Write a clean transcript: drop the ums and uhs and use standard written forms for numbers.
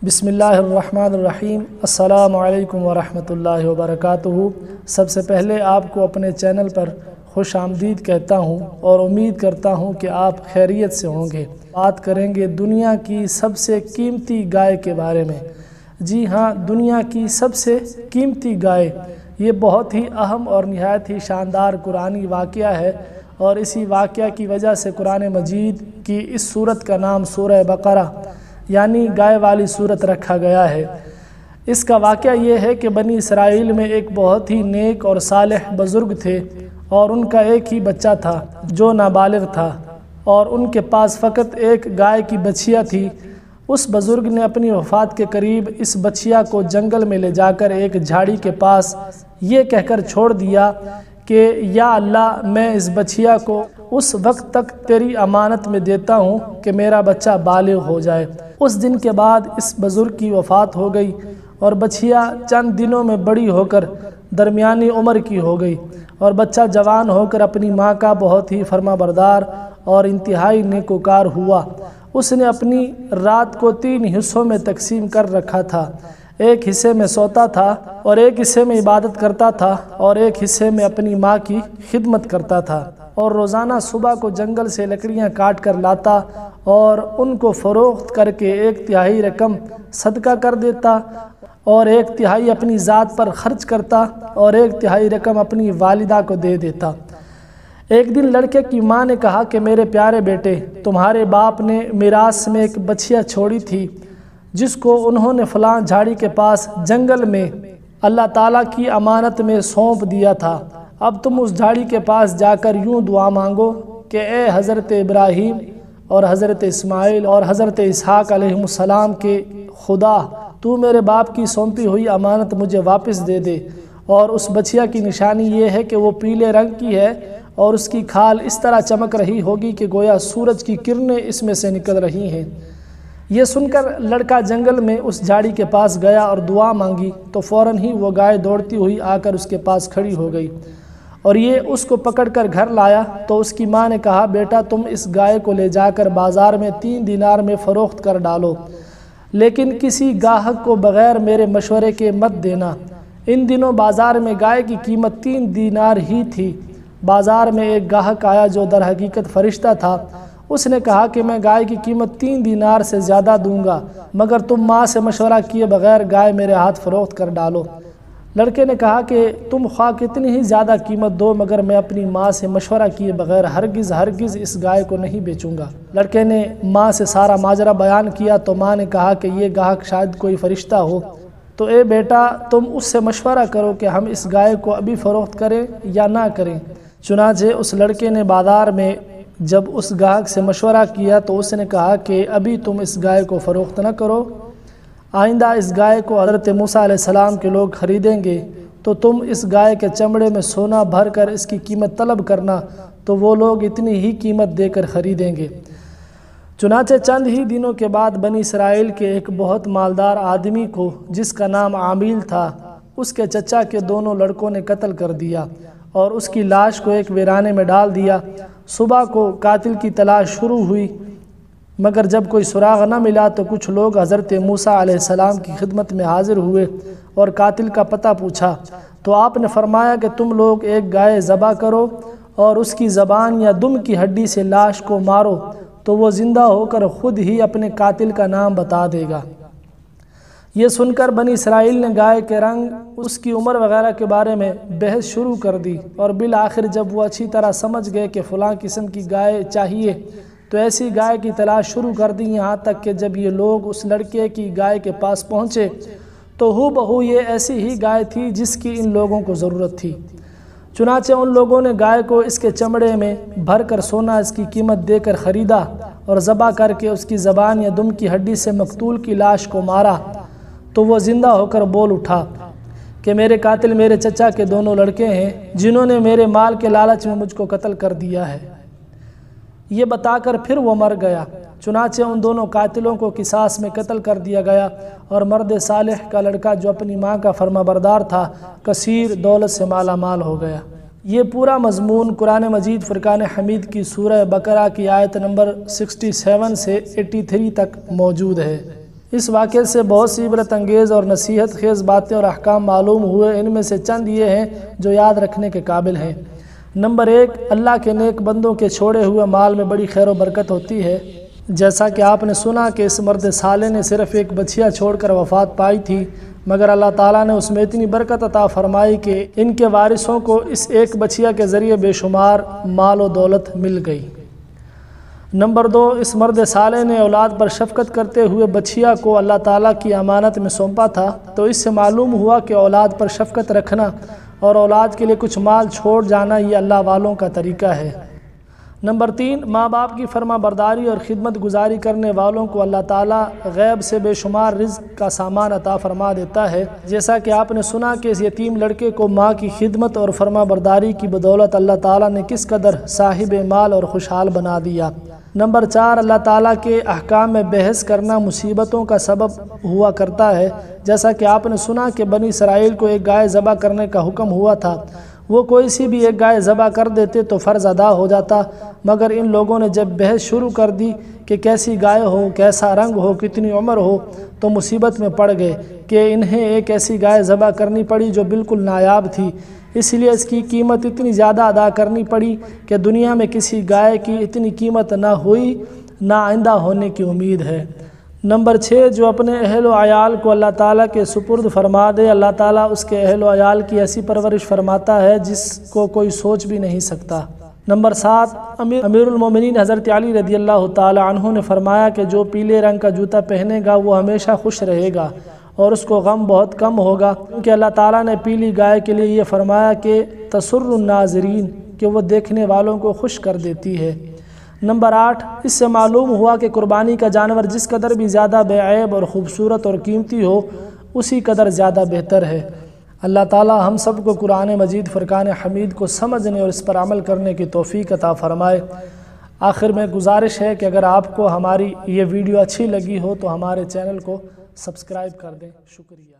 بسم اللہ الرحمن الرحیم۔ السلام علیکم ورحمۃ اللہ وبرکاتہ۔ سب سے پہلے آپ کو اپنے چینل پر خوش آمدید کہتا ہوں اور امید کرتا ہوں کہ آپ خیریت سے ہوں گے۔ بات کریں گے دنیا کی سب سے قیمتی گائے کے بارے میں۔ جی ہاں، دنیا کی سب سے قیمتی گائے، یہ بہت ہی اہم اور نہایت ہی شاندار قرآنی واقعہ ہے، اور اسی واقعہ کی وجہ سے قرآن مجید کی اس سورت کا نام سورہ بقرہ یعنی گائے والی سورت رکھا گیا ہے۔ اس کا واقعہ یہ ہے کہ بنی اسرائیل میں ایک بہت ہی نیک اور صالح بزرگ تھے، اور ان کا ایک ہی بچہ تھا جو نابالغ تھا، اور ان کے پاس فقط ایک گائے کی بچھیا تھی۔ اس بزرگ نے اپنی وفات کے قریب اس بچھیا کو جنگل میں لے جا کر ایک جھاڑی کے پاس یہ کہہ کر چھوڑ دیا کہ یا اللہ، میں اس بچھیا کو اس وقت تک تیری امانت میں دیتا ہوں کہ میرا بچہ بالغ ہو جائے۔ اس دن کے بعد اس بزرگ کی وفات ہو گئی، اور بچھیا چند دنوں میں بڑی ہو کر درمیانی عمر کی ہو گئی، اور بچہ جوان ہو کر اپنی ماں کا بہت ہی فرما بردار اور انتہائی نیکوکار ہوا۔ اس نے اپنی رات کو 3 حصوں میں تقسیم کر رکھا تھا۔ ایک حصے میں سوتا تھا، اور ایک حصے میں عبادت کرتا تھا، اور ایک حصے میں اپنی ماں کی خدمت کرتا تھا، اور روزانہ صبح کو جنگل سے لکڑیاں کاٹ کر لاتا اور ان کو فروخت کر کے 1/3 رقم صدقہ کر دیتا، اور 1/3 اپنی ذات پر خرچ کرتا، اور 1/3 رقم اپنی والدہ کو دے دیتا۔ ایک دن لڑکے کی ماں نے کہا کہ میرے پیارے بیٹے، تمہارے باپ نے میراث میں ایک بچھیا چھوڑی تھی جس کو انہوں نے فلاں جھاڑی کے پاس جنگل میں اللہ تعالیٰ کی امانت میں سونپ دیا تھا۔ اب تم اس جھاڑی کے پاس جا کر یوں دعا مانگو کہ اے حضرت ابراہیم اور حضرت اسماعیل اور حضرت اسحاق علیہ السلام کے خدا، تو میرے باپ کی سونپی ہوئی امانت مجھے واپس دے دے۔ اور اس بچھیا کی نشانی یہ ہے کہ وہ پیلے رنگ کی ہے، اور اس کی کھال اس طرح چمک رہی ہوگی کہ گویا سورج کی کرنیں اس میں سے نکل رہی ہیں۔ یہ سن کر لڑکا جنگل میں اس جھاڑی کے پاس گیا اور دعا مانگی، تو فوراً ہی وہ گائے دوڑتی ہوئی آ کر اس کے پاس کھڑی ہو گئی، اور یہ اس کو پکڑ کر گھر لایا۔ تو اس کی ماں نے کہا، بیٹا تم اس گائے کو لے جا کر بازار میں 3 دینار میں فروخت کر ڈالو، لیکن کسی گاہک کو بغیر میرے مشورے کے مت دینا۔ ان دنوں بازار میں گائے کی قیمت 3 دینار ہی تھی۔ بازار میں ایک گاہک آیا جو در حقیقت فرشتہ تھا۔ اس نے کہا کہ میں گائے کی قیمت 3 دینار سے زیادہ دوں گا، مگر تم ماں سے مشورہ کیے بغیر گائے میرے ہاتھ فروخت کر ڈالو۔ لڑکے نے کہا کہ تم خواہ کتنی ہی زیادہ قیمت دو، مگر میں اپنی ماں سے مشورہ کیے بغیر ہرگز اس گائے کو نہیں بیچوں گا۔ لڑکے نے ماں سے سارا ماجرا بیان کیا، تو ماں نے کہا کہ یہ گاہک شاید کوئی فرشتہ ہو، تو اے بیٹا تم اس سے مشورہ کرو کہ ہم اس گائے کو ابھی فروخت کریں یا نہ کریں۔ چنانچہ اس لڑکے نے بازار میں جب اس گاہک سے مشورہ کیا تو اس نے کہا کہ ابھی تم اس گائے کو فروخت نہ کرو، آئندہ اس گائے کو حضرت موسیٰ علیہ السلام کے لوگ خریدیں گے، تو تم اس گائے کے چمڑے میں سونا بھر کر اس کی قیمت طلب کرنا، تو وہ لوگ اتنی ہی قیمت دے کر خریدیں گے۔ چنانچہ چند ہی دنوں کے بعد بنی اسرائیل کے ایک بہت مالدار آدمی کو، جس کا نام عامل تھا، اس کے چچا کے دونوں لڑکوں نے قتل کر دیا، اور اس کی لاش کو ایک ویرانے میں ڈال دیا۔ صبح کو قاتل کی تلاش شروع ہوئی، مگر جب کوئی سراغ نہ ملا تو کچھ لوگ حضرت موسیٰ علیہ السلام کی خدمت میں حاضر ہوئے اور قاتل کا پتہ پوچھا، تو آپ نے فرمایا کہ تم لوگ ایک گائے ذبح کرو اور اس کی زبان یا دم کی ہڈی سے لاش کو مارو، تو وہ زندہ ہو کر خود ہی اپنے قاتل کا نام بتا دے گا۔ یہ سن کر بنی اسرائیل نے گائے کے رنگ، اس کی عمر وغیرہ کے بارے میں بحث شروع کر دی، اور بالآخر جب وہ اچھی طرح سمجھ گئے کہ فلاں قسم کی گائے چاہیے تو ایسی گائے کی تلاش شروع کر دی، یہاں تک کہ جب یہ لوگ اس لڑکے کی گائے کے پاس پہنچے تو ہو بہو یہ ایسی ہی گائے تھی جس کی ان لوگوں کو ضرورت تھی۔ چنانچہ ان لوگوں نے گائے کو اس کے چمڑے میں بھر کر سونا اس کی قیمت دے کر خریدا، اور ذبح کر کے اس کی زبان یا دم کی ہڈی سے مقتول کی لاش کو مارا، تو وہ زندہ ہو کر بول اٹھا کہ میرے قاتل میرے چچا کے دونوں لڑکے ہیں، جنہوں نے میرے مال کے لالچ میں مجھ کو قتل کر دیا ہے۔ یہ بتا کر پھر وہ مر گیا۔ چنانچہ ان دونوں قاتلوں کو قصاص میں قتل کر دیا گیا، اور مرد صالح کا لڑکا جو اپنی ماں کا فرما بردار تھا، کثیر دولت سے مالا مال ہو گیا۔ یہ پورا مضمون قرآن مجید فرقان حمید کی سورہ بقرہ کی آیت نمبر 67 سے 83 تک موجود ہے۔ اس واقعے سے بہت سی عبرت انگیز اور نصیحت خیز باتیں اور احکام معلوم ہوئے، ان میں سے چند یہ ہیں جو یاد رکھنے کے قابل ہیں۔ نمبر 1، اللہ کے نیک بندوں کے چھوڑے ہوئے مال میں بڑی خیر و برکت ہوتی ہے۔ جیسا کہ آپ نے سنا کہ اس مرد صالح نے صرف ایک بچیا چھوڑ کر وفات پائی تھی، مگر اللہ تعالیٰ نے اس میں اتنی برکت عطا فرمائی کہ ان کے وارثوں کو اس ایک بچیا کے ذریعے بے شمار مال و دولت مل گئی۔ نمبر 2، اس مرد صالح نے اولاد پر شفقت کرتے ہوئے بچیا کو اللہ تعالیٰ کی امانت میں سونپا تھا، تو اس سے معلوم ہوا کہ اولاد پر شفقت رکھنا اور اولاد کے لیے کچھ مال چھوڑ جانا یہ اللہ والوں کا طریقہ ہے۔ نمبر 3، ماں باپ کی فرما برداری اور خدمت گزاری کرنے والوں کو اللہ تعالیٰ غیب سے بے شمار رزق کا سامان عطا فرما دیتا ہے، جیسا کہ آپ نے سنا کہ اس یتیم لڑکے کو ماں کی خدمت اور فرما برداری کی بدولت اللہ تعالیٰ نے کس قدر صاحب مال اور خوشحال بنا دیا۔ نمبر 4، اللہ تعالیٰ کے احکام میں بحث کرنا مصیبتوں کا سبب ہوا کرتا ہے، جیسا کہ آپ نے سنا کہ بنی اسرائیل کو ایک گائے ذبح کرنے کا حکم ہوا تھا، وہ کوئی سی بھی ایک گائے ذبح کر دیتے تو فرض ادا ہو جاتا، مگر ان لوگوں نے جب بحث شروع کر دی کہ کیسی گائے ہو، کیسا رنگ ہو، کتنی عمر ہو، تو مصیبت میں پڑ گئے کہ انہیں ایک ایسی گائے ذبح کرنی پڑی جو بالکل نایاب تھی، اس لیے اس کی قیمت اتنی زیادہ ادا کرنی پڑی کہ دنیا میں کسی گائے کی اتنی قیمت نہ ہوئی، نہ آئندہ ہونے کی امید ہے۔ نمبر 6، جو اپنے اہل و عیال کو اللہ تعالیٰ کے سپرد فرما دے، اللہ تعالیٰ اس کے اہل و عیال کی ایسی پرورش فرماتا ہے جس کو کوئی سوچ بھی نہیں سکتا۔ نمبر 7، امیر المومنین حضرت علی رضی اللہ تعالی عنہ نے فرمایا کہ جو پیلے رنگ کا جوتا پہنے گا وہ ہمیشہ خوش رہے گا اور اس کو غم بہت کم ہوگا، کیونکہ اللہ تعالیٰ نے پیلی گائے کے لیے یہ فرمایا کہ تسر الناظرین، کہ وہ دیکھنے والوں کو خوش کر دیتی ہے۔ نمبر 8، اس سے معلوم ہوا کہ قربانی کا جانور جس قدر بھی زیادہ بے عیب اور خوبصورت اور قیمتی ہو اسی قدر زیادہ بہتر ہے۔ اللہ تعالی ہم سب کو قرآن مجید فرقان حمید کو سمجھنے اور اس پر عمل کرنے کی توفیق عطا فرمائے۔ آخر میں گزارش ہے کہ اگر آپ کو ہماری یہ ویڈیو اچھی لگی ہو تو ہمارے چینل کو سبسکرائب کر دیں۔ شکریہ۔